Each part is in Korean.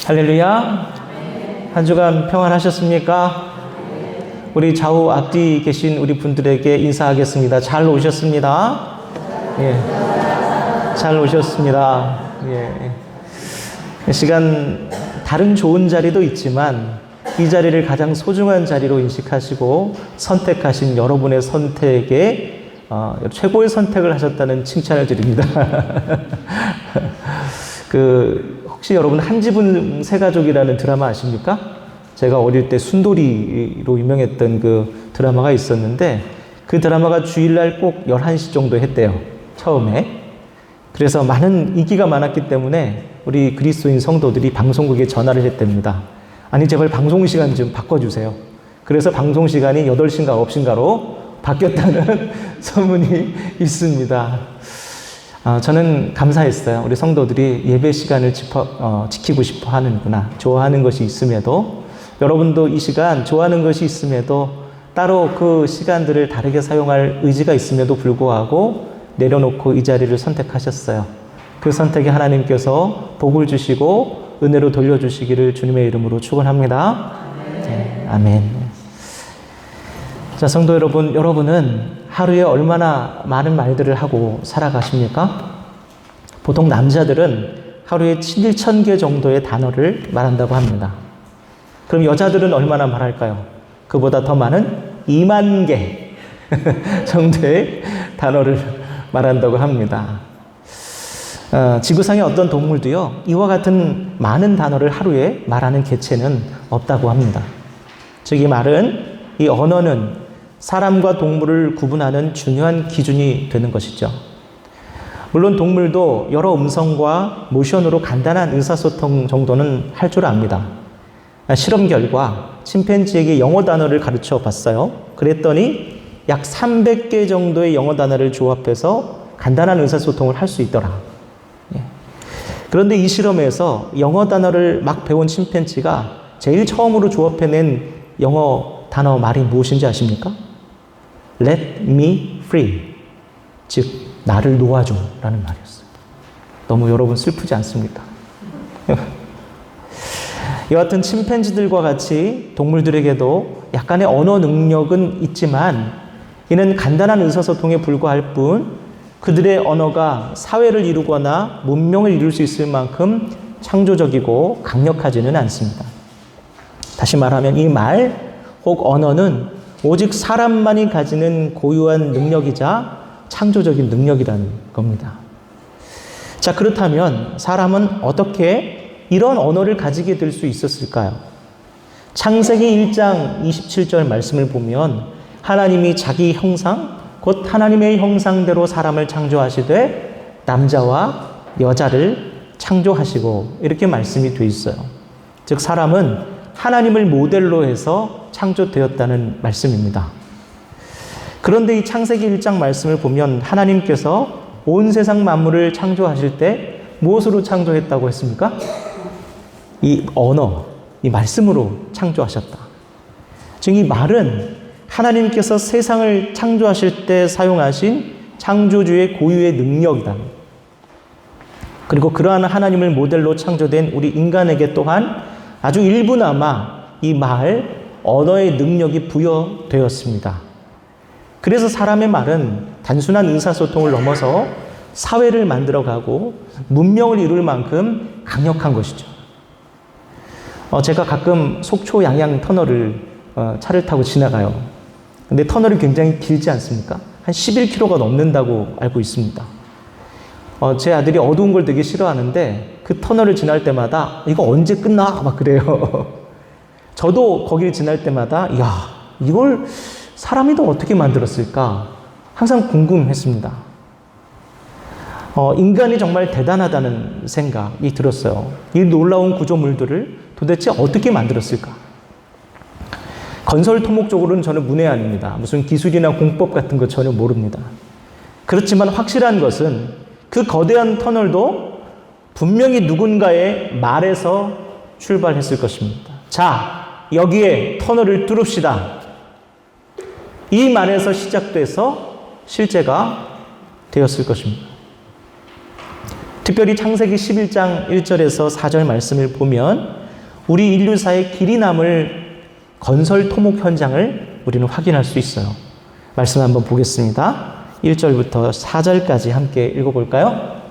할렐루야. 한 주간 평안하셨습니까? 우리 좌우 앞뒤 계신 우리 분들에게 인사하겠습니다. 잘 오셨습니다. 예. 잘 오셨습니다. 예. 이 시간 다른 좋은 자리도 있지만 이 자리를 가장 소중한 자리로 인식하시고 선택하신 여러분의 선택에 최고의 선택을 하셨다는 칭찬을 드립니다. 혹시 여러분 한지분 새가족이라는 드라마 아십니까? 제가 어릴 때 순돌이로 유명했던 그 드라마가 있었는데 그 드라마가 주일날 꼭 11시 정도 했대요. 처음에. 그래서 많은 인기가 많았기 때문에 우리 그리스도인 성도들이 방송국에 전화를 했답니다. 아니 제발 방송 시간 좀 바꿔주세요. 그래서 방송 시간이 8시인가 9시인가로 바뀌었다는 소문이 있습니다. 저는 감사했어요. 우리 성도들이 예배 시간을 지키고 싶어 하는구나. 좋아하는 것이 있음에도 여러분도 이 시간 좋아하는 것이 있음에도 따로 그 시간들을 다르게 사용할 의지가 있음에도 불구하고 내려놓고 이 자리를 선택하셨어요. 그 선택에 하나님께서 복을 주시고 은혜로 돌려주시기를 주님의 이름으로 축원합니다. 네, 아멘. 자, 성도 여러분, 여러분은 하루에 얼마나 많은 말들을 하고 살아가십니까? 보통 남자들은 하루에 7,000개 정도의 단어를 말한다고 합니다. 그럼 여자들은 얼마나 말할까요? 그보다 더 많은 2만 개 정도의 단어를 말한다고 합니다. 지구상의 어떤 동물도요, 이와 같은 많은 단어를 하루에 말하는 개체는 없다고 합니다. 즉, 이 말은, 이 언어는 사람과 동물을 구분하는 중요한 기준이 되는 것이죠. 물론 동물도 여러 음성과 모션으로 간단한 의사소통 정도는 할 줄 압니다. 실험 결과 침팬지에게 영어 단어를 가르쳐 봤어요. 그랬더니 약 300개 정도의 영어 단어를 조합해서 간단한 의사소통을 할 수 있더라. 그런데 이 실험에서 영어 단어를 막 배운 침팬지가 제일 처음으로 조합해낸 영어 단어 말이 무엇인지 아십니까? Let me free. 즉, 나를 놓아줘 라는 말이었어요. 너무 여러분 슬프지 않습니까? 여하튼 침팬지들과 같이 동물들에게도 약간의 언어 능력은 있지만 이는 간단한 의사소통에 불과할 뿐 그들의 언어가 사회를 이루거나 문명을 이룰 수 있을 만큼 창조적이고 강력하지는 않습니다. 다시 말하면 이 말 혹 언어는 오직 사람만이 가지는 고유한 능력이자 창조적인 능력이라는 겁니다. 자, 그렇다면 사람은 어떻게 이런 언어를 가지게 될 수 있었을까요? 창세기 1장 27절 말씀을 보면 하나님이 자기 형상, 곧 하나님의 형상대로 사람을 창조하시되 남자와 여자를 창조하시고 이렇게 말씀이 되어 있어요. 즉 사람은 하나님을 모델로 해서 창조되었다는 말씀입니다. 그런데 이 창세기 1장 말씀을 보면 하나님께서 온 세상 만물을 창조하실 때 무엇으로 창조했다고 했습니까? 이 언어, 이 말씀으로 창조하셨다. 즉 이 말은 하나님께서 세상을 창조하실 때 사용하신 창조주의 고유의 능력이다. 그리고 그러한 하나님을 모델로 창조된 우리 인간에게 또한 아주 일부나마 이 말, 언어의 능력이 부여되었습니다. 그래서 사람의 말은 단순한 의사소통을 넘어서 사회를 만들어가고 문명을 이룰 만큼 강력한 것이죠. 제가 가끔 속초 양양 터널을 차를 타고 지나가요. 근데 터널이 굉장히 길지 않습니까? 한 11km가 넘는다고 알고 있습니다. 제 아들이 어두운 걸 되게 싫어하는데 그 터널을 지날 때마다 이거 언제 끝나? 막 그래요. 저도 거기를 지날 때마다 이걸 사람이 또 어떻게 만들었을까? 항상 궁금했습니다. 인간이 정말 대단하다는 생각이 들었어요. 이 놀라운 구조물들을 도대체 어떻게 만들었을까? 건설 토목적으로는 저는 문외한입니다. 무슨 기술이나 공법 같은 거 전혀 모릅니다. 그렇지만 확실한 것은 그 거대한 터널도 분명히 누군가의 말에서 출발했을 것입니다. 자, 여기에 터널을 뚫읍시다. 이 말에서 시작돼서 실제가 되었을 것입니다. 특별히 창세기 11장 1절에서 4절 말씀을 보면 우리 인류사의 길이 남을 건설 토목 현장을 우리는 확인할 수 있어요. 말씀 한번 보겠습니다. 1절부터 4절까지 함께 읽어볼까요?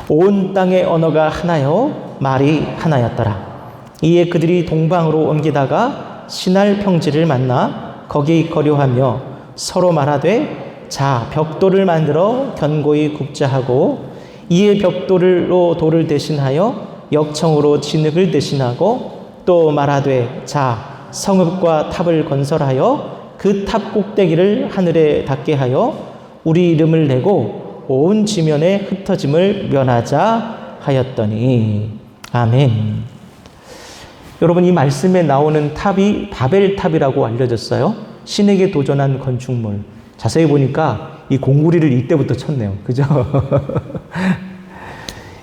온 땅의 언어가 하나요 말이 하나였더라. 이에 그들이 동방으로 옮기다가 시날 평지를 만나 거기 거류하며 서로 말하되 자 벽돌을 만들어 견고히 굽자 하고 이에 벽돌로 돌을 대신하여 역청으로 진흙을 대신하고 또 말하되 자 성읍과 탑을 건설하여 그 탑 꼭대기를 하늘에 닿게 하여 우리 이름을 내고 온 지면에 흩어짐을 면하자 하였더니 아멘. 여러분 이 말씀에 나오는 탑이 바벨탑이라고 알려졌어요. 신에게 도전한 건축물. 자세히 보니까 이 공구리를 이때부터 쳤네요. 그죠?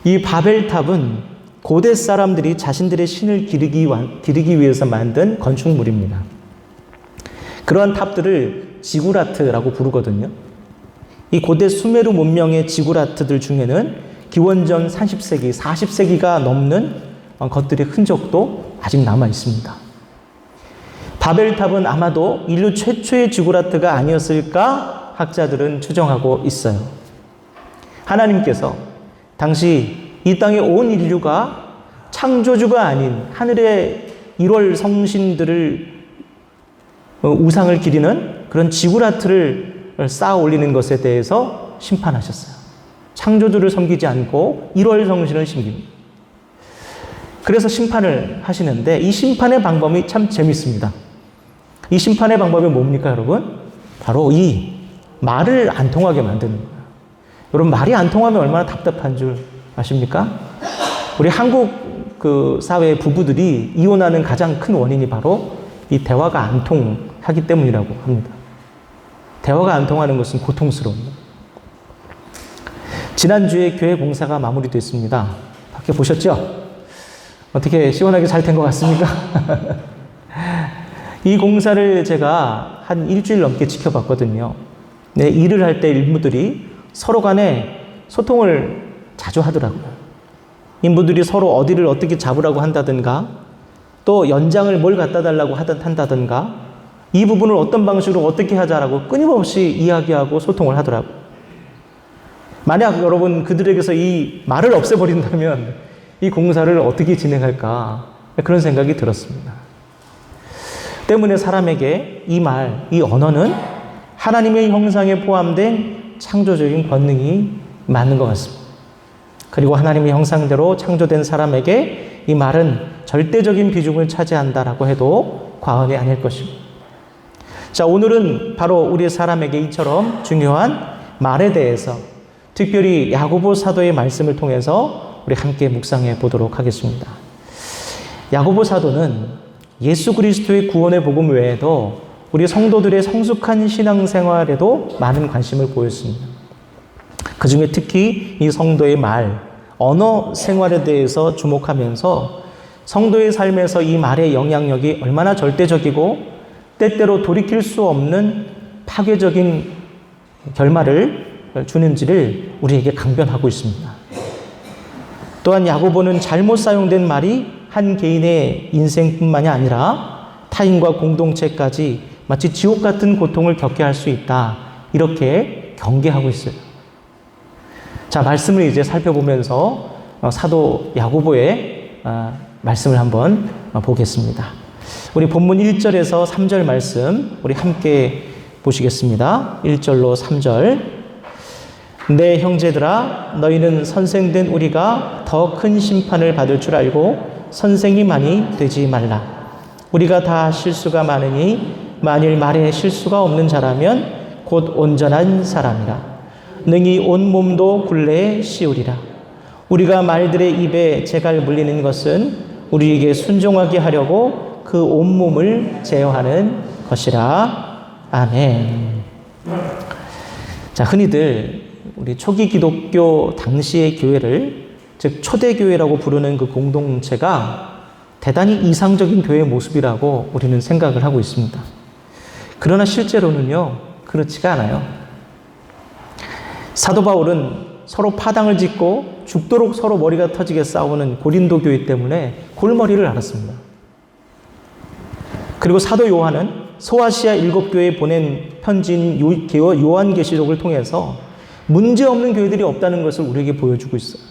이 바벨탑은 고대 사람들이 자신들의 신을 기르기 위해서 만든 건축물입니다. 그러한 탑들을 지구라트라고 부르거든요. 이 고대 수메르 문명의 지구라트들 중에는 기원전 30세기, 40세기가 넘는 것들의 흔적도 아직 남아 있습니다. 바벨탑은 아마도 인류 최초의 지구라트가 아니었을까 학자들은 추정하고 있어요. 하나님께서 당시 이 땅의 온 인류가 창조주가 아닌 하늘의 일월 성신들을 우상을 기리는 그런 지구라트를 쌓아 올리는 것에 대해서 심판하셨어요. 창조주를 섬기지 않고 일월 성신을 섬깁니다. 그래서 심판을 하시는데 이 심판의 방법이 참 재밌습니다. 이 심판의 방법이 뭡니까, 여러분? 바로 이 말을 안 통하게 만드는 거예요. 여러분, 말이 안 통하면 얼마나 답답한 줄 아십니까? 우리 한국 사회의 부부들이 이혼하는 가장 큰 원인이 바로 이 대화가 안 통하기 때문이라고 합니다. 대화가 안 통하는 것은 고통스러워요. 지난주에 교회 공사가 마무리됐습니다. 밖에 보셨죠? 어떻게 시원하게 잘 된 것 같습니까? 이 공사를 제가 한 일주일 넘게 지켜봤거든요. 네, 일을 할 때 인부들이 서로 간에 소통을 자주 하더라고요. 인부들이 서로 어디를 어떻게 잡으라고 한다든가 또 연장을 뭘 갖다 달라고 한다든가 이 부분을 어떤 방식으로 어떻게 하자라고 끊임없이 이야기하고 소통을 하더라고요. 만약 여러분 그들에게서 이 말을 없애버린다면 이 공사를 어떻게 진행할까 그런 생각이 들었습니다. 때문에 사람에게 이 말, 이 언어는 하나님의 형상에 포함된 창조적인 권능이 많은 것 같습니다. 그리고 하나님의 형상대로 창조된 사람에게 이 말은 절대적인 비중을 차지한다라고 해도 과언이 아닐 것입니다. 자, 오늘은 바로 우리 사람에게 이처럼 중요한 말에 대해서 특별히 야고보 사도의 말씀을 통해서 우리 함께 묵상해 보도록 하겠습니다. 야고보 사도는 예수 그리스도의 구원의 복음 외에도 우리 성도들의 성숙한 신앙생활에도 많은 관심을 보였습니다. 그 중에 특히 이 성도의 말, 언어 생활에 대해서 주목하면서 성도의 삶에서 이 말의 영향력이 얼마나 절대적이고 때때로 돌이킬 수 없는 파괴적인 결말을 주는지를 우리에게 강변하고 있습니다. 또한 야고보는 잘못 사용된 말이 한 개인의 인생뿐만이 아니라 타인과 공동체까지 마치 지옥 같은 고통을 겪게 할 수 있다. 이렇게 경계하고 있어요. 자, 말씀을 이제 살펴보면서 사도 야고보의 말씀을 한번 보겠습니다. 우리 본문 1절에서 3절 말씀 우리 함께 보시겠습니다. 1절로 3절. 내 형제들아 너희는 선생된 우리가 더 큰 심판을 받을 줄 알고 선생이 많이 되지 말라. 우리가 다 실수가 많으니 만일 말에 실수가 없는 자라면 곧 온전한 사람이라. 능히 온 몸도 굴레에 씌우리라. 우리가 말들의 입에 재갈 물리는 것은 우리에게 순종하게 하려고 그 온몸을 제어하는 것이라. 아멘. 자, 흔히들 우리 초기 기독교 당시의 교회를 즉 초대교회라고 부르는 그 공동체가 대단히 이상적인 교회의 모습이라고 우리는 생각을 하고 있습니다. 그러나 실제로는요, 그렇지가 않아요. 사도 바울은 서로 파당을 짓고 죽도록 서로 머리가 터지게 싸우는 고린도 교회 때문에 골머리를 앓았습니다. 그리고 사도 요한은 소아시아 7교회에 보낸 편지인 요한계시록을 통해서 문제없는 교회들이 없다는 것을 우리에게 보여주고 있어요.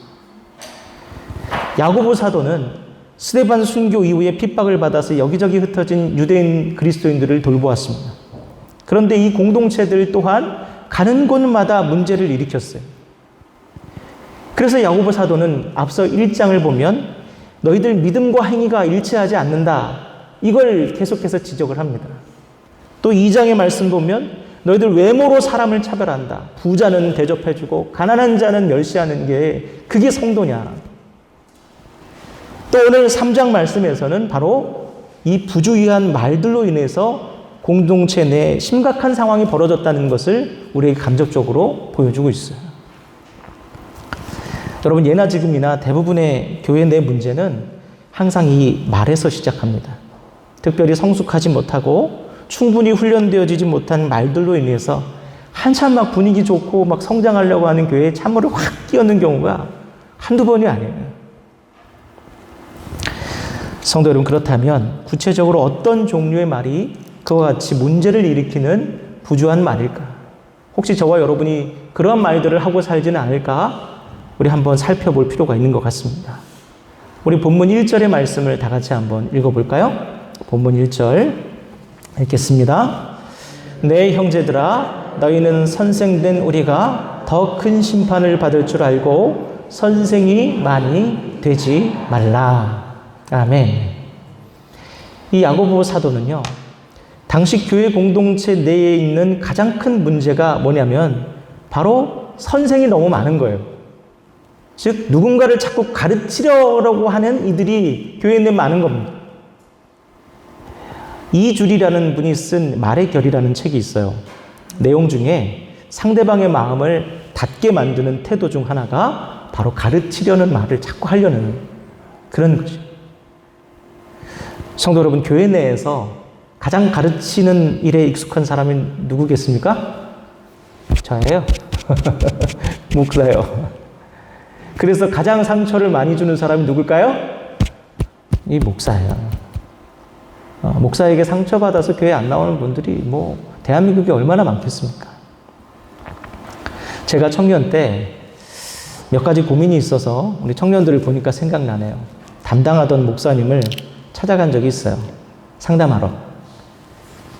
야고보 사도는 스데반 순교 이후에 핍박을 받아서 여기저기 흩어진 유대인 그리스도인들을 돌보았습니다. 그런데 이 공동체들 또한 가는 곳마다 문제를 일으켰어요. 그래서 야고보 사도는 앞서 1장을 보면 너희들 믿음과 행위가 일치하지 않는다. 이걸 계속해서 지적을 합니다. 또 2장의 말씀 보면 너희들 외모로 사람을 차별한다. 부자는 대접해주고 가난한 자는 멸시하는 게 그게 성도냐. 또 오늘 3장 말씀에서는 바로 이 부주의한 말들로 인해서 공동체 내에 심각한 상황이 벌어졌다는 것을 우리에게 간접적으로 보여주고 있어요. 여러분, 예나 지금이나 대부분의 교회 내 문제는 항상 이 말에서 시작합니다. 특별히 성숙하지 못하고 충분히 훈련되어지지 못한 말들로 인해서 한참 막 분위기 좋고 막 성장하려고 하는 교회에 찬물을 확 끼얹는 경우가 한두 번이 아니에요. 성도 여러분, 그렇다면 구체적으로 어떤 종류의 말이 그와 같이 문제를 일으키는 부주한 말일까? 혹시 저와 여러분이 그런 말들을 하고 살지는 않을까? 우리 한번 살펴볼 필요가 있는 것 같습니다. 우리 본문 1절의 말씀을 다 같이 한번 읽어볼까요? 본문 1절 읽겠습니다. 내 형제들아, 너희는 선생된 우리가 더 큰 심판을 받을 줄 알고 선생이 많이 되지 말라. 아멘. 이 야고보 사도는요, 당시 교회 공동체 내에 있는 가장 큰 문제가 뭐냐면 바로 선생이 너무 많은 거예요. 즉 누군가를 자꾸 가르치려고 하는 이들이 교회 내에 많은 겁니다. 이줄이라는 분이 쓴 말의 결이라는 책이 있어요. 내용 중에 상대방의 마음을 닫게 만드는 태도 중 하나가 바로 가르치려는 말을 자꾸 하려는 그런 거죠. 성도 여러분, 교회 내에서 가장 가르치는 일에 익숙한 사람이 누구겠습니까? 저예요. 목사예요. 그래서 가장 상처를 많이 주는 사람이 누굴까요? 이 목사예요. 목사에게 상처받아서 교회 안 나오는 분들이 대한민국에 얼마나 많겠습니까? 제가 청년 때 몇 가지 고민이 있어서 우리 청년들을 보니까 생각나네요. 담당하던 목사님을 찾아간 적이 있어요. 상담하러.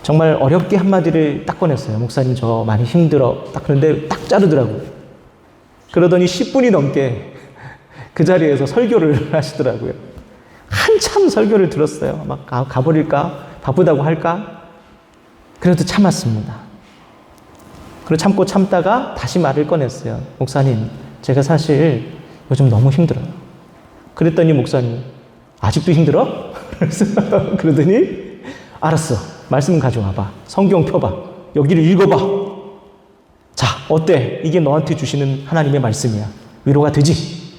정말 어렵게 한마디를 딱 꺼냈어요. 목사님, 저 많이 힘들어. 딱 그런데 딱 자르더라고요. 그러더니 10분이 넘게 그 자리에서 설교를 하시더라고요. 한참 설교를 들었어요. 막 가버릴까? 바쁘다고 할까? 그래도 참았습니다. 그리고 참고 참다가 다시 말을 꺼냈어요. 목사님, 제가 사실 요즘 너무 힘들어요. 그랬더니 목사님, 아직도 힘들어? 그러더니 알았어. 말씀 가져와봐. 성경 펴봐. 여기를 읽어봐. 자, 어때? 이게 너한테 주시는 하나님의 말씀이야. 위로가 되지?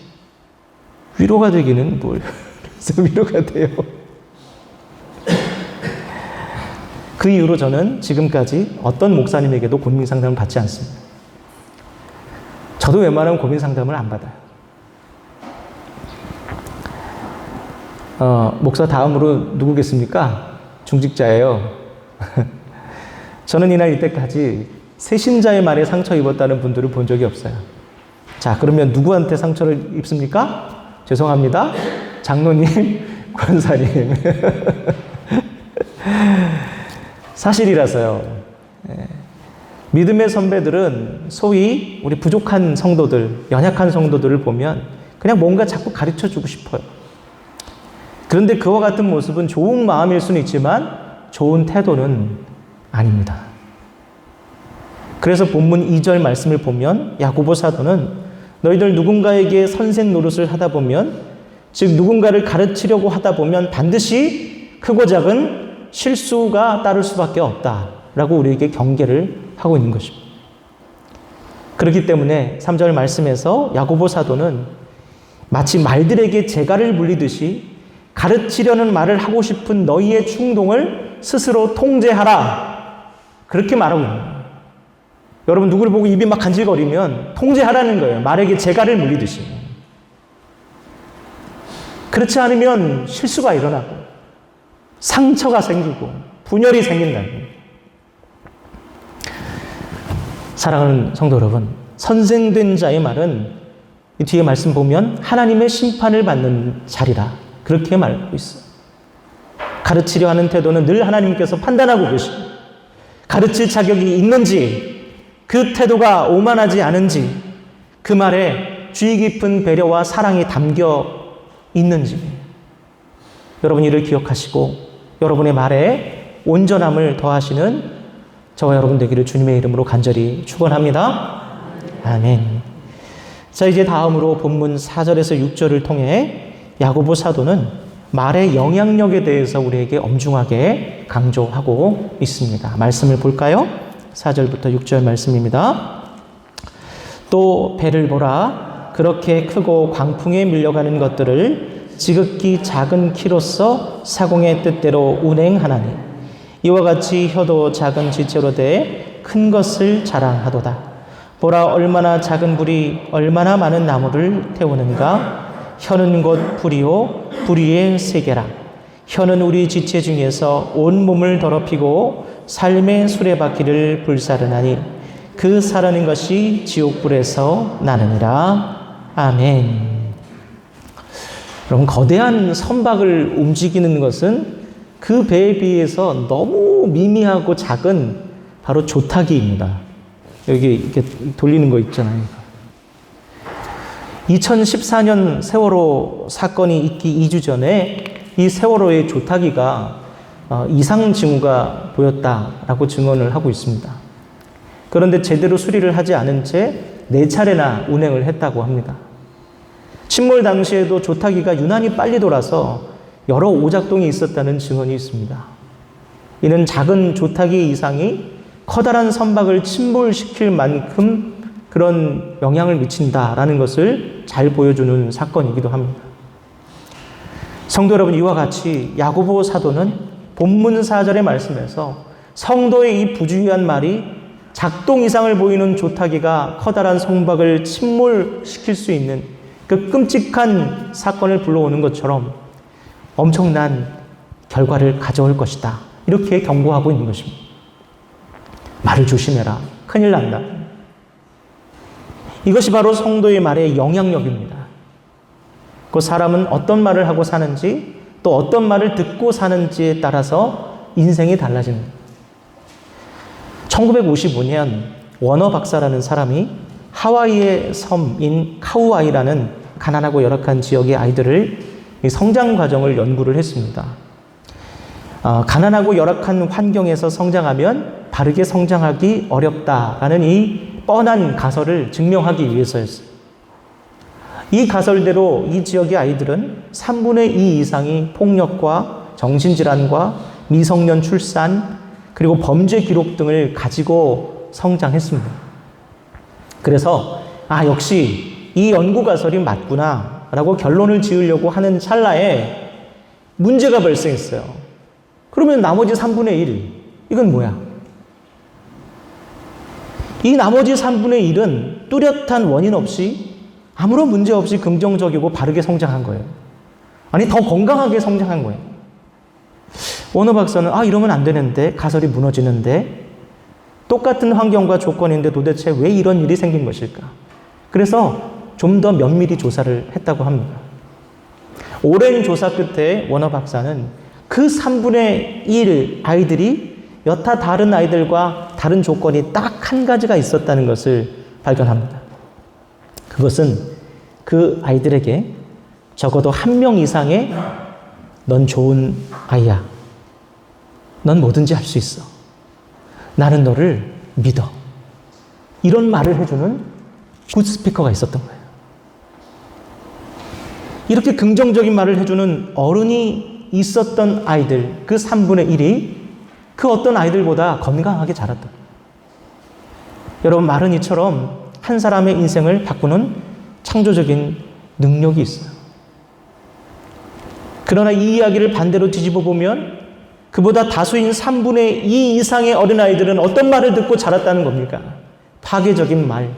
위로가 되기는 뭘. 그래서 위로가 돼요. 그 이후로 저는 지금까지 어떤 목사님에게도 고민 상담을 받지 않습니다. 저도 웬만하면 고민 상담을 안 받아요. 목사 다음으로 누구겠습니까? 중직자예요. 저는 이날 이때까지 새신자의 말에 상처 입었다는 분들을 본 적이 없어요. 자, 그러면 누구한테 상처를 입습니까? 죄송합니다. 장로님, 권사님. 사실이라서요. 믿음의 선배들은 소위 우리 부족한 성도들, 연약한 성도들을 보면 그냥 뭔가 자꾸 가르쳐주고 싶어요. 그런데 그와 같은 모습은 좋은 마음일 수는 있지만 좋은 태도는 아닙니다. 그래서 본문 2절 말씀을 보면 야고보 사도는 너희들 누군가에게 선생 노릇을 하다 보면, 즉 누군가를 가르치려고 하다 보면 반드시 크고 작은 실수가 따를 수밖에 없다라고 우리에게 경계를 하고 있는 것입니다. 그렇기 때문에 3절 말씀에서 야고보 사도는 마치 말들에게 재갈을 물리듯이 가르치려는 말을 하고 싶은 너희의 충동을 스스로 통제하라. 그렇게 말하고 있는 거예요. 여러분 누구를 보고 입이 막 간질거리면 통제하라는 거예요. 말에게 재갈을 물리듯이. 그렇지 않으면 실수가 일어나고 상처가 생기고 분열이 생긴다는 거예요. 사랑하는 성도 여러분, 선생된 자의 말은 이 뒤에 말씀 보면 하나님의 심판을 받는 자리라 그렇게 말하고 있어요. 가르치려 하는 태도는 늘 하나님께서 판단하고 계시고 가르칠 자격이 있는지 그 태도가 오만하지 않은지 그 말에 주의 깊은 배려와 사랑이 담겨 있는지 여러분 이를 기억하시고 여러분의 말에 온전함을 더하시는 저와 여러분 되기를 주님의 이름으로 간절히 축원합니다. 아멘. 자, 이제 다음으로 본문 4절에서 6절을 통해 야고보 사도는 말의 영향력에 대해서 우리에게 엄중하게 강조하고 있습니다. 말씀을 볼까요? 4절부터 6절 말씀입니다. 또 배를 보라. 그렇게 크고 광풍에 밀려가는 것들을 지극히 작은 키로서 사공의 뜻대로 운행하나니 이와 같이 혀도 작은 지체로 돼 큰 것을 자랑하도다. 보라, 얼마나 작은 불이 얼마나 많은 나무를 태우는가. 혀는 곧 불이요 불의의 세계라. 혀는 우리 지체 중에서 온 몸을 더럽히고 삶의 수레바퀴를 불사르나니 그 사르는 것이 지옥불에서 나느니라. 아멘. 여러분, 거대한 선박을 움직이는 것은 그 배에 비해서 너무 미미하고 작은 바로 조타기입니다. 여기 이렇게 돌리는 거 있잖아요. 2014년 세월호 사건이 있기 2주 전에 이 세월호의 조타기가 이상 징후가 보였다라고 증언을 하고 있습니다. 그런데 제대로 수리를 하지 않은 채 4차례나 운행을 했다고 합니다. 침몰 당시에도 조타기가 유난히 빨리 돌아서 여러 오작동이 있었다는 증언이 있습니다. 이는 작은 조타기 이상이 커다란 선박을 침몰시킬 만큼 그런 영향을 미친다라는 것을 잘 보여주는 사건이기도 합니다. 성도 여러분, 이와 같이 야고보 사도는 본문 4절의 말씀에서 성도의 이 부주의한 말이 작동 이상을 보이는 조타기가 커다란 선박을 침몰시킬 수 있는 그 끔찍한 사건을 불러오는 것처럼 엄청난 결과를 가져올 것이다. 이렇게 경고하고 있는 것입니다. 말을 조심해라. 큰일 난다. 이것이 바로 성도의 말의 영향력입니다. 그 사람은 어떤 말을 하고 사는지 또 어떤 말을 듣고 사는지에 따라서 인생이 달라집니다. 1955년 워너 박사라는 사람이 하와이의 섬인 카우아이라는 가난하고 열악한 지역의 아이들을 성장 과정을 연구를 했습니다. 가난하고 열악한 환경에서 성장하면 바르게 성장하기 어렵다라는 이 뻔한 가설을 증명하기 위해서였어요. 이 가설대로 이 지역의 아이들은 3분의 2 이상이 폭력과 정신질환과 미성년 출산 그리고 범죄 기록 등을 가지고 성장했습니다. 그래서 역시 이 연구 가설이 맞구나 라고 결론을 지으려고 하는 찰나에 문제가 발생했어요. 그러면 나머지 3분의 1 이건 뭐야? 이 나머지 3분의 1은 뚜렷한 원인 없이 아무런 문제 없이 긍정적이고 바르게 성장한 거예요. 아니, 더 건강하게 성장한 거예요. 워너 박사는 이러면 안 되는데, 가설이 무너지는데, 똑같은 환경과 조건인데 도대체 왜 이런 일이 생긴 것일까? 그래서 좀 더 면밀히 조사를 했다고 합니다. 오랜 조사 끝에 워너 박사는 그 3분의 1 아이들이 여타 다른 아이들과 다른 조건이 딱 한 가지가 있었다는 것을 발견합니다. 그것은 그 아이들에게 적어도 1명 이상의 넌 좋은 아이야. 넌 뭐든지 할 수 있어. 나는 너를 믿어. 이런 말을 해주는 굿 스피커가 있었던 거예요. 이렇게 긍정적인 말을 해주는 어른이 있었던 아이들, 그 3분의 1이 그 어떤 아이들보다 건강하게 자랐던 거예요. 여러분, 말은 이처럼 한 사람의 인생을 바꾸는 창조적인 능력이 있어요. 그러나 이 이야기를 반대로 뒤집어 보면 그보다 다수인 3분의 2 이상의 어린아이들은 어떤 말을 듣고 자랐다는 겁니까? 파괴적인 말,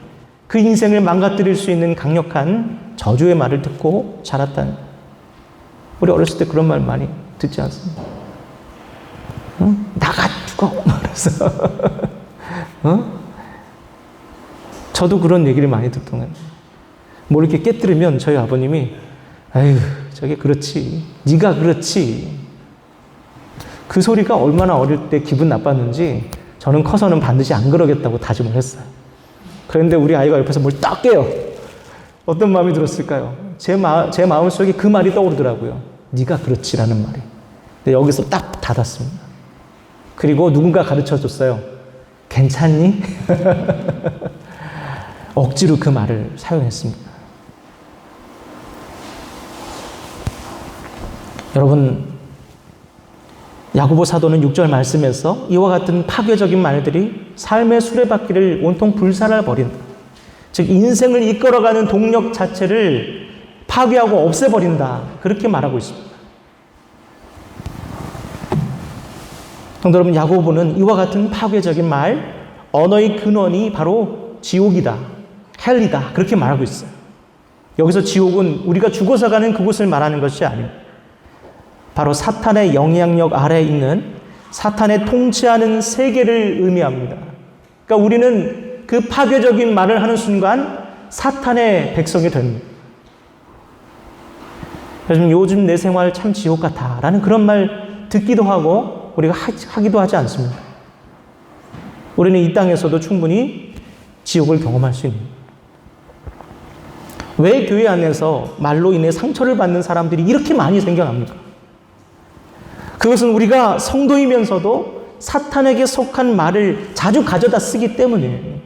그 인생을 망가뜨릴 수 있는 강력한 저주의 말을 듣고 자랐다는. 우리 어렸을 때 그런 말 많이 듣지 않습니까? 나가 죽어 말해서 저도 그런 얘기를 많이 듣던 거예요. 뭐 이렇게 깨뜨리면 저희 아버님이 아유 저게 그렇지, 네가 그렇지. 그 소리가 얼마나 어릴 때 기분 나빴는지 저는 커서는 반드시 안 그러겠다고 다짐을 했어요. 그런데 우리 아이가 옆에서 뭘 딱 깨요. 어떤 마음이 들었을까요? 제 마음속에 그 말이 떠오르더라고요. 네가 그렇지라는 말이. 근데 여기서 딱 닫았습니다. 그리고 누군가 가르쳐줬어요. 괜찮니? 억지로 그 말을 사용했습니다. 여러분, 야고보 사도는 6절 말씀에서 이와 같은 파괴적인 말들이 삶의 수레바퀴를 온통 불살아 버린다. 즉 인생을 이끌어가는 동력 자체를 파괴하고 없애버린다. 그렇게 말하고 있습니다. 성도 여러분, 야고보는 이와 같은 파괴적인 말, 언어의 근원이 바로 지옥이다, 헬이다, 그렇게 말하고 있어요. 여기서 지옥은 우리가 죽어서 가는 그곳을 말하는 것이 아닙니다. 바로 사탄의 영향력 아래에 있는 사탄의 통치하는 세계를 의미합니다. 그러니까 우리는 그 파괴적인 말을 하는 순간 사탄의 백성이 됩니다. 요즘 내 생활 참 지옥 같아 라는 그런 말 듣기도 하고 우리가 하기도 하지 않습니다. 우리는 이 땅에서도 충분히 지옥을 경험할 수 있는. 왜 교회 안에서 말로 인해 상처를 받는 사람들이 이렇게 많이 생겨납니까? 그것은 우리가 성도이면서도 사탄에게 속한 말을 자주 가져다 쓰기 때문이에요.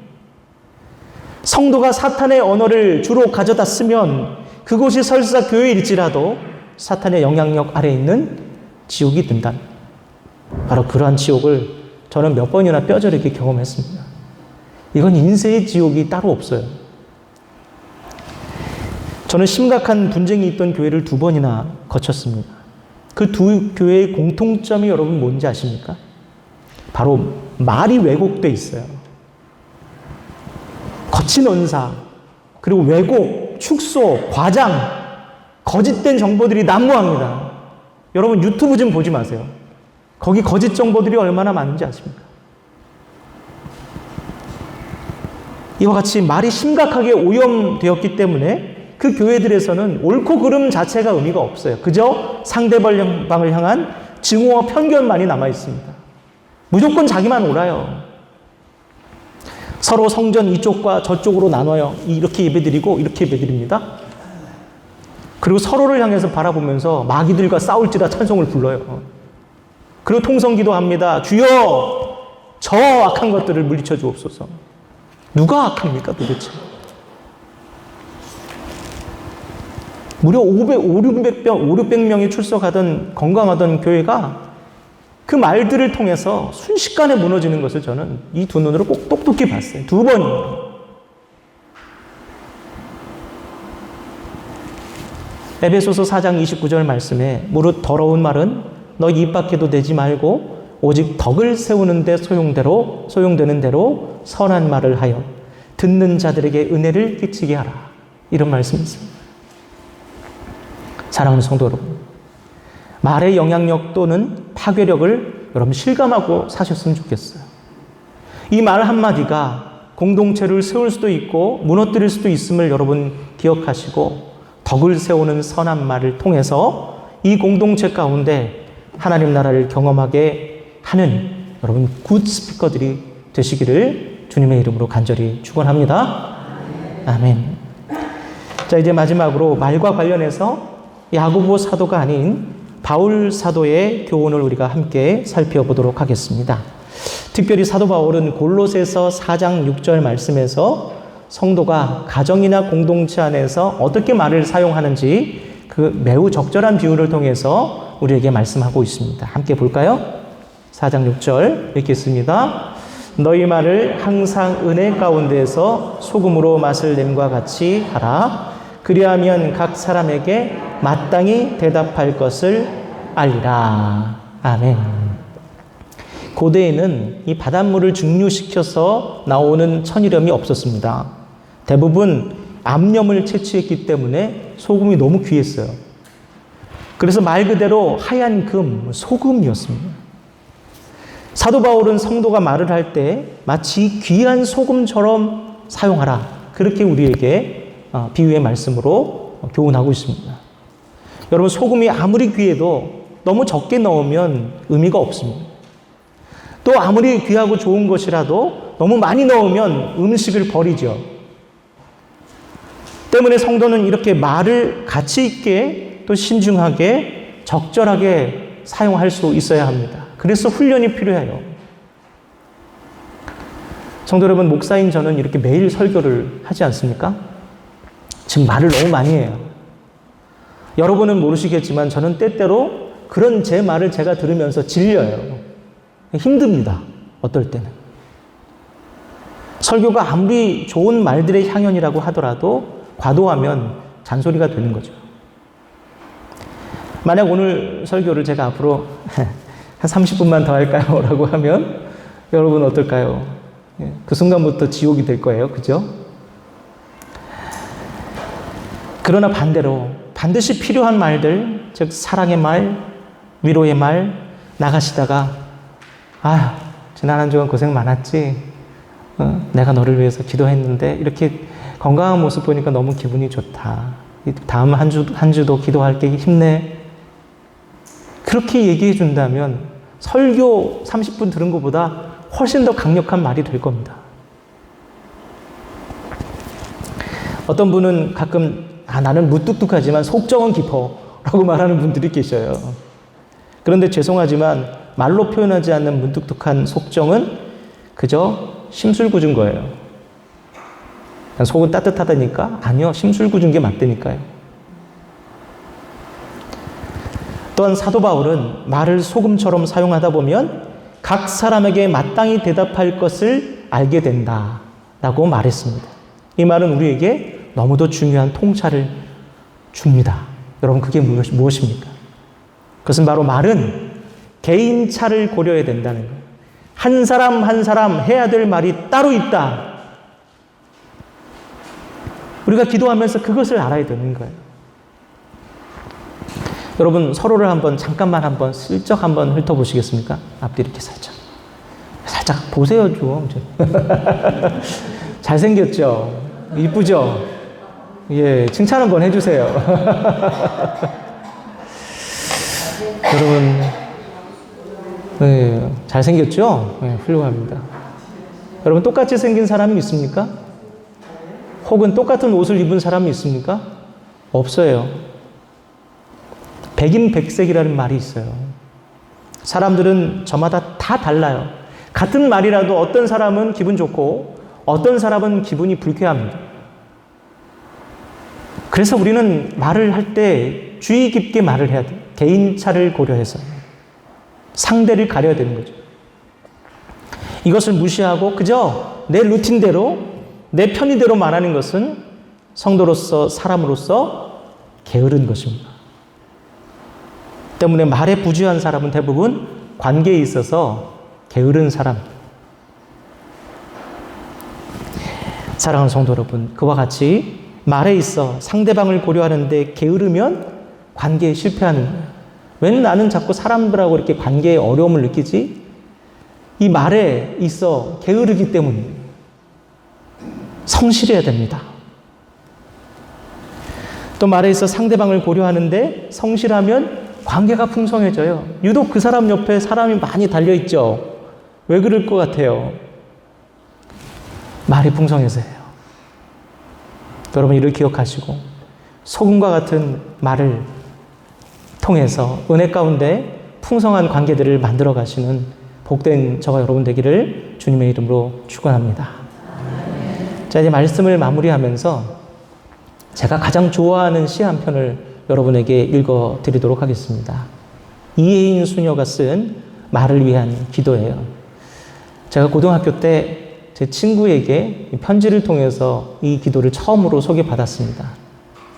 성도가 사탄의 언어를 주로 가져다 쓰면 그곳이 설사 교회일지라도 사탄의 영향력 아래에 있는 지옥이 된다. 바로 그러한 지옥을 저는 몇 번이나 뼈저리게 경험했습니다. 이건 인생의 지옥이 따로 없어요. 저는 심각한 분쟁이 있던 교회를 2번이나 거쳤습니다. 그 두 교회의 공통점이 여러분 뭔지 아십니까? 바로 말이 왜곡되어 있어요. 거친 언사, 그리고 왜곡, 축소, 과장, 거짓된 정보들이 난무합니다. 여러분 유튜브 좀 보지 마세요. 거기 거짓 정보들이 얼마나 많은지 아십니까? 이와 같이 말이 심각하게 오염되었기 때문에 그 교회들에서는 옳고 그름 자체가 의미가 없어요. 그저 상대방을 향한 증오와 편견만이 남아 있습니다. 무조건 자기만 옳아요. 서로 성전 이쪽과 저쪽으로 나눠요. 이렇게 예배드리고 이렇게 예배드립니다. 그리고 서로를 향해서 바라보면서 마귀들과 싸울지라 찬송을 불러요. 그리고 통성기도 합니다. 주여 저 악한 것들을 물리쳐 주옵소서. 누가 악합니까 도대체? 무려 500명이 출석하던 건강하던 교회가 그 말들을 통해서 순식간에 무너지는 것을 저는 이 두 눈으로 꼭 똑똑히 봤어요. 2번이에요. 에베소서 4장 29절 말씀에 무릇 더러운 말은 너희 입 밖에도 내지 말고 오직 덕을 세우는 데 소용되는 대로 선한 말을 하여 듣는 자들에게 은혜를 끼치게 하라. 이런 말씀이 있습니다. 사랑하는 성도 여러분, 말의 영향력 또는 파괴력을 여러분 실감하고 사셨으면 좋겠어요. 이 말 한마디가 공동체를 세울 수도 있고 무너뜨릴 수도 있음을 여러분 기억하시고 덕을 세우는 선한 말을 통해서 이 공동체 가운데 하나님 나라를 경험하게 하는 여러분 굿 스피커들이 되시기를 주님의 이름으로 간절히 축원합니다. 아멘. 자, 이제 마지막으로 말과 관련해서 야고보 사도가 아닌 바울 사도의 교훈을 우리가 함께 살펴보도록 하겠습니다. 특별히 사도 바울은 골로새서 4장 6절 말씀에서 성도가 가정이나 공동체 안에서 어떻게 말을 사용하는지 그 매우 적절한 비유를 통해서 우리에게 말씀하고 있습니다. 함께 볼까요? 4장 6절 읽겠습니다. 너희 말을 항상 은혜 가운데에서 소금으로 맛을 냄과 같이 하라. 그리하면 각 사람에게 마땅히 대답할 것을 알리라. 아멘. 고대에는 이 바닷물을 증류시켜서 나오는 천일염이 없었습니다. 대부분 암염을 채취했기 때문에 소금이 너무 귀했어요. 그래서 말 그대로 하얀 금, 소금이었습니다. 사도 바울은 성도가 말을 할 때 마치 귀한 소금처럼 사용하라. 그렇게 우리에게 비유의 말씀으로 교훈하고 있습니다. 여러분, 소금이 아무리 귀해도 너무 적게 넣으면 의미가 없습니다. 또 아무리 귀하고 좋은 것이라도 너무 많이 넣으면 음식을 버리죠. 때문에 성도는 이렇게 말을 가치 있게 또 신중하게 적절하게 사용할 수 있어야 합니다. 그래서 훈련이 필요해요. 성도 여러분, 목사인 저는 이렇게 매일 설교를 하지 않습니까? 지금 말을 너무 많이 해요. 여러분은 모르시겠지만 저는 때때로 그런 제 말을 제가 들으면서 질려요. 힘듭니다. 어떨 때는. 설교가 아무리 좋은 말들의 향연이라고 하더라도 과도하면 잔소리가 되는 거죠. 만약 오늘 설교를 제가 앞으로 한 30분만 더 할까요? 라고 하면 여러분 어떨까요? 그 순간부터 지옥이 될 거예요. 그죠? 그러나 반대로 반드시 필요한 말들, 즉 사랑의 말, 위로의 말 나가시다가 지난 한 주간 고생 많았지? 내가 너를 위해서 기도했는데 이렇게 건강한 모습 보니까 너무 기분이 좋다. 다음 한 주도 기도할게. 힘내. 그렇게 얘기해 준다면 설교 30분 들은 것보다 훨씬 더 강력한 말이 될 겁니다. 어떤 분은 가끔 나는 무뚝뚝하지만 속정은 깊어 라고 말하는 분들이 계셔요. 그런데 죄송하지만 말로 표현하지 않는 무뚝뚝한 속정은 그저 심술궂은 거예요. 속은 따뜻하다니까? 아니요, 심술궂은 게 맞다니까요. 또한 사도 바울은 말을 소금처럼 사용하다 보면 각 사람에게 마땅히 대답할 것을 알게 된다 라고 말했습니다. 이 말은 우리에게 너무도 중요한 통찰을 줍니다. 여러분, 그게 무엇입니까? 그것은 바로 말은 개인차를 고려해야 된다는 거예요. 한 사람 한 사람 해야 될 말이 따로 있다. 우리가 기도하면서 그것을 알아야 되는 거예요. 여러분, 서로를 잠깐만 슬쩍 한번 훑어보시겠습니까? 앞뒤 이렇게 살짝 보세요, 좀. 잘생겼죠? 이쁘죠? 예, 칭찬 한번 해주세요. 여러분, 네, 잘생겼죠? 네, 훌륭합니다. 여러분, 똑같이 생긴 사람이 있습니까? 혹은 똑같은 옷을 입은 사람이 있습니까? 없어요. 백인백색이라는 말이 있어요. 사람들은 저마다 다 달라요. 같은 말이라도 어떤 사람은 기분 좋고 어떤 사람은 기분이 불쾌합니다. 그래서 우리는 말을 할 때 주의 깊게 말을 해야 돼요. 개인차를 고려해서 상대를 가려야 되는 거죠. 이것을 무시하고 그저 내 루틴대로 내 편의대로 말하는 것은 성도로서 사람으로서 게으른 것입니다. 때문에 말에 부주의한 사람은 대부분 관계에 있어서 게으른 사람. 사랑하는 성도 여러분, 그와 같이 말에 있어 상대방을 고려하는데 게으르면 관계에 실패하는 거예요. 왜 나는 자꾸 사람들하고 이렇게 관계에 어려움을 느끼지? 이 말에 있어 게으르기 때문입니다. 성실해야 됩니다. 또 말에 있어 상대방을 고려하는데 성실하면 관계가 풍성해져요. 유독 그 사람 옆에 사람이 많이 달려있죠. 왜 그럴 것 같아요? 말이 풍성해서예요. 여러분, 이를 기억하시고 소금과 같은 말을 통해서 은혜 가운데 풍성한 관계들을 만들어 가시는 복된 저와 여러분 되기를 주님의 이름으로 축원합니다. 자, 이제 말씀을 마무리하면서 제가 가장 좋아하는 시 한 편을 여러분에게 읽어 드리도록 하겠습니다. 이혜인 수녀가 쓴 말을 위한 기도예요. 제가 고등학교 때 제 친구에게 편지를 통해서 이 기도를 처음으로 소개받았습니다.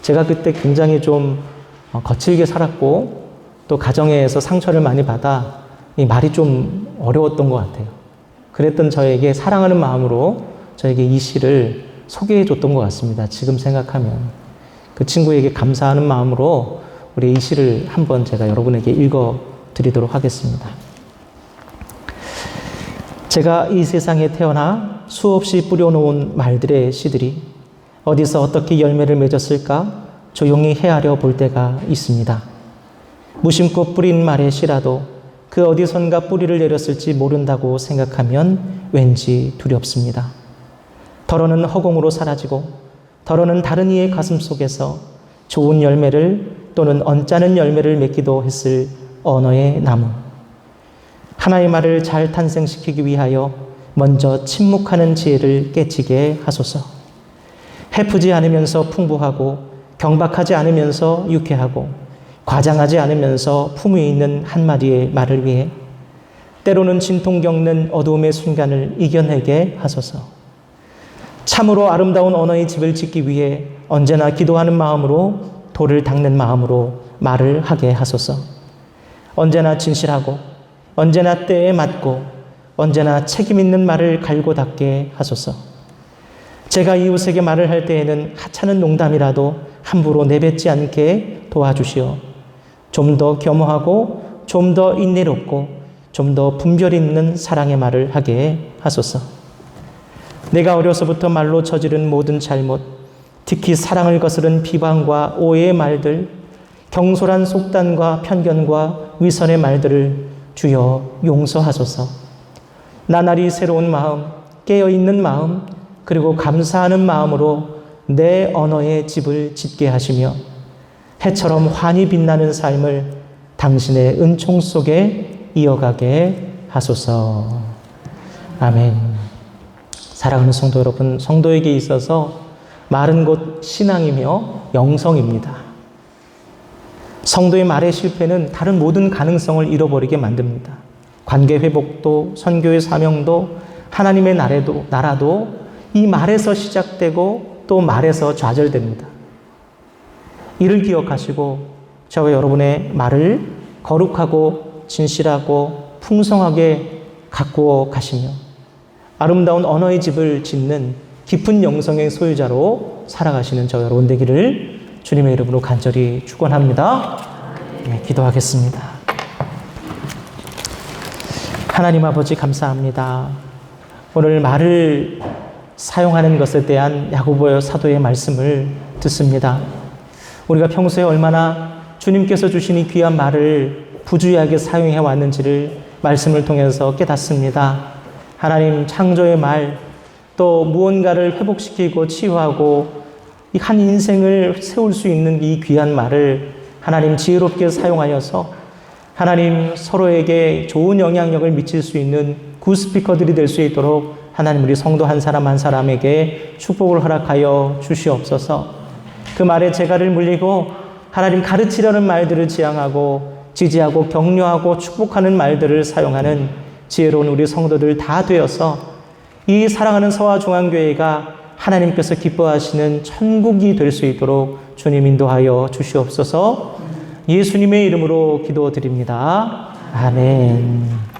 제가 그때 굉장히 좀 거칠게 살았고 또 가정에서 상처를 많이 받아 이 말이 좀 어려웠던 것 같아요. 그랬던 저에게 사랑하는 마음으로 저에게 이 시를 소개해 줬던 것 같습니다. 지금 생각하면. 그 친구에게 감사하는 마음으로 우리 이 시를 한번 제가 여러분에게 읽어 드리도록 하겠습니다. 제가 이 세상에 태어나 수없이 뿌려놓은 말들의 씨들이 어디서 어떻게 열매를 맺었을까 조용히 헤아려 볼 때가 있습니다. 무심코 뿌린 말의 씨라도 그 어디선가 뿌리를 내렸을지 모른다고 생각하면 왠지 두렵습니다. 덜어는 허공으로 사라지고 덜어는 다른 이의 가슴 속에서 좋은 열매를 또는 언짢은 열매를 맺기도 했을 언어의 나무. 하나의 말을 잘 탄생시키기 위하여 먼저 침묵하는 지혜를 깨치게 하소서. 해프지 않으면서 풍부하고 경박하지 않으면서 유쾌하고 과장하지 않으면서 품위 있는 한마디의 말을 위해 때로는 진통 겪는 어두움의 순간을 이겨내게 하소서. 참으로 아름다운 언어의 집을 짓기 위해 언제나 기도하는 마음으로 돌을 닦는 마음으로 말을 하게 하소서. 언제나 진실하고 언제나 때에 맞고 언제나 책임 있는 말을 갈고 닦게 하소서. 제가 이웃에게 말을 할 때에는 하찮은 농담이라도 함부로 내뱉지 않게 도와주시오. 좀 더 겸허하고 좀 더 인내롭고 좀 더 분별 있는 사랑의 말을 하게 하소서. 내가 어려서부터 말로 저지른 모든 잘못, 특히 사랑을 거스른 비방과 오해의 말들, 경솔한 속단과 편견과 위선의 말들을 주여 용서하소서. 나날이 새로운 마음, 깨어있는 마음, 그리고 감사하는 마음으로 내 언어의 집을 짓게 하시며 해처럼 환히 빛나는 삶을 당신의 은총 속에 이어가게 하소서. 아멘. 사랑하는 성도 여러분, 성도에게 있어서 말은 곧 신앙이며 영성입니다. 성도의 말의 실패는 다른 모든 가능성을 잃어버리게 만듭니다. 관계 회복도, 선교의 사명도, 하나님의 나라도 이 말에서 시작되고 또 말에서 좌절됩니다. 이를 기억하시고 저와 여러분의 말을 거룩하고 진실하고 풍성하게 가꾸어 가시며 아름다운 언어의 집을 짓는 깊은 영성의 소유자로 살아가시는 저와 여러분 되기를 주님의 이름으로 간절히 축원합니다. 네, 기도하겠습니다. 하나님 아버지 감사합니다. 오늘 말을 사용하는 것에 대한 야고보 사도의 말씀을 듣습니다. 우리가 평소에 얼마나 주님께서 주신 이 귀한 말을 부주의하게 사용해 왔는지를 말씀을 통해서 깨닫습니다. 하나님 창조의 말, 또 무언가를 회복시키고 치유하고 이 한 인생을 세울 수 있는 이 귀한 말을 하나님 지혜롭게 사용하여서 하나님 서로에게 좋은 영향력을 미칠 수 있는 굿스피커들이 될 수 있도록 하나님 우리 성도 한 사람 한 사람에게 축복을 허락하여 주시옵소서. 그 말에 재갈을 물리고 하나님 가르치려는 말들을 지향하고 지지하고 격려하고 축복하는 말들을 사용하는 지혜로운 우리 성도들 다 되어서 이 사랑하는 서화중앙교회가 하나님께서 기뻐하시는 천국이 될 수 있도록 주님 인도하여 주시옵소서. 예수님의 이름으로 기도드립니다. 아멘.